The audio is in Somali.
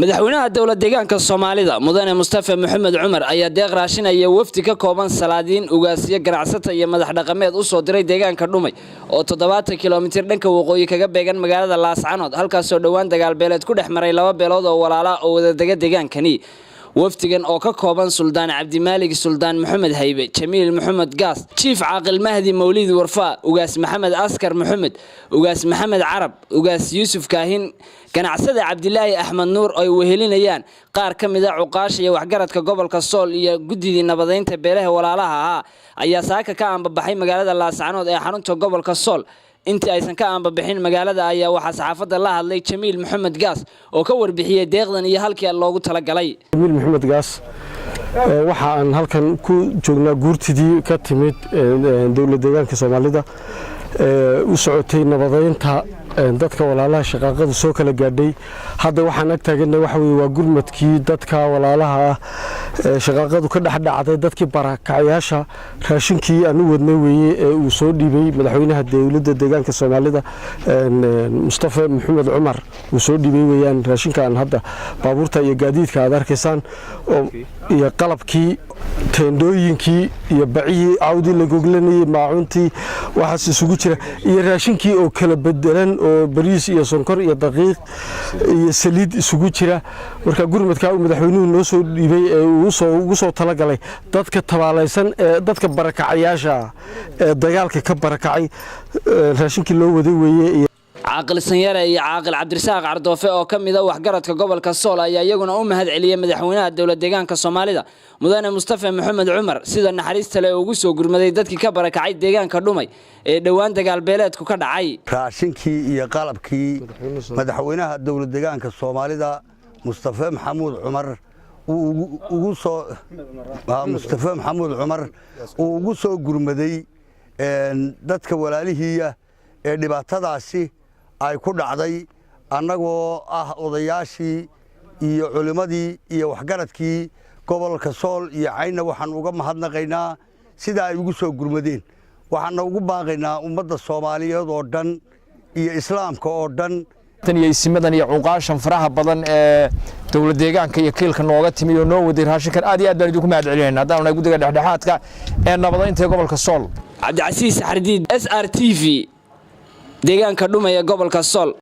madaxweynaha dawladda deegaanka Soomaalida mudane Mustafa Maxamed Cumar ayaa deeq raashin iyo wafdi ka kooban salaadiin ugaasiyo ganacsata iyo madax dhaqameed u soo diray deegaanka Dhumay oo 70 kiiloomitir dhanka waqooyi kaga beegan magaalada Laascaanood halkaas oo dhawaan dagaal beeleed ku dhex maray laba beelood oo walaalo oo wada dega deegaankani wafdigan oo ka kooban Suldaan Cabdimaalig Suldaan Maxamed Haybe Jamiil Maxamed Gaas Chief Caaqil Mahdi Mawlid Warfa ugaas Maxamed Askar Maxamed ugaas Maxamed Carab ugaas Yuusuf Kaahin ganacsada Cabdilaahi Axmed Nuur ay wehelinayaan qaar kamid ah cuqaash iyo waxgaradka gobolka Sool iyo gudidii nabadeynta beelaha walaalaha ayaa saaka ka aanbabaxay magaalada Laascaanood ee xarunta gobolka Sool intii aysan ka aanbabixin magaalada ayaa waxa saxaafadda la hadlay Jamiil Maxamed Gaas oo ka warbixiyay deeqdan iyo halkii loogu tala galay Jamiil Maxamed Gaas waxa aan halkan ku joognaa guurtidii ka timid dawladda deegaanka Soomaalida u socotay nabadeynta dadka walaalaha shaqaqada soo kala gaadhay hadda waxaan ag taaganay waxa weey waa gurmadkii dadka walaalaha shaqaqadu ka dhaxdhacday dadkii barakacayaasha raashinkii aan u wadnay weeye ee uu soo dhiibay madaxweynaha dawladda deegaanka Soomaalida Mustafa Maxamed Cumar uu soo dhiibay weeyaan raashinkan hadda baabuurta iyo gaadiidka aad arkaysaan iyo qalabkii teendooyinkii iyo bacii awdi la goglanayay maacuntii waxaas isugu jira iyo raashinkii oo kala bedelan oo bariis iyo sonkor iyo daqiiq iyo saliid isugu jira marka gurmadka uu madaxweynuhu noo soo dhiibay ee uu ugu soo tala galay dadka tabaalaysan ee dadka barakacayaasha ee dagaalka ka barakacay raashinkii loo waday weeye عاقل سنيرة يا عاقل عبد الرزاق عردوفة أو كم إذا وحجرت كقبل كالصولة يا يجون هاد عليا مدحونها الدولة ديجان كالصومالية مدن مصطفى محمد عمر سيد النحريس تلا وجوسو جرمديدات كبرك عيد ديجان كردومي دوان تجال بلاد كوكاد عي راشنكي يا قلبكي مدحونها الدولة ديجان كالصومالية مصطفى محمود عمر وجوسو مصطفى محمود عمر وجوسو جرمدي دتك ولاله dhibaatadaasi ay ku dhacday annagoo ah odayaashii iyo culimadii iyo waxgaradkii gobolka Sool iyo Cayna waxaan uga mahadnaqaynaa sida ay ugu soo gurmadeen waxaan ugu baaqaynaa ummadda Soomaaliyeed oo dhan iyo islaamka oo dhan tan iyo isimadan iyo cuqaashan faraha badan ee dawladda deegaanka iyo kiilka nooga timiyo noo waday raashinkan aad iyo aad baan idinku mahadcelinaynaa hadaan gudiga dhexdhexaadka ee nabadeynta gobolka Sool Cabdi Casiis Xardiid SRTV deegaanka Dhumay ee gobolka Sool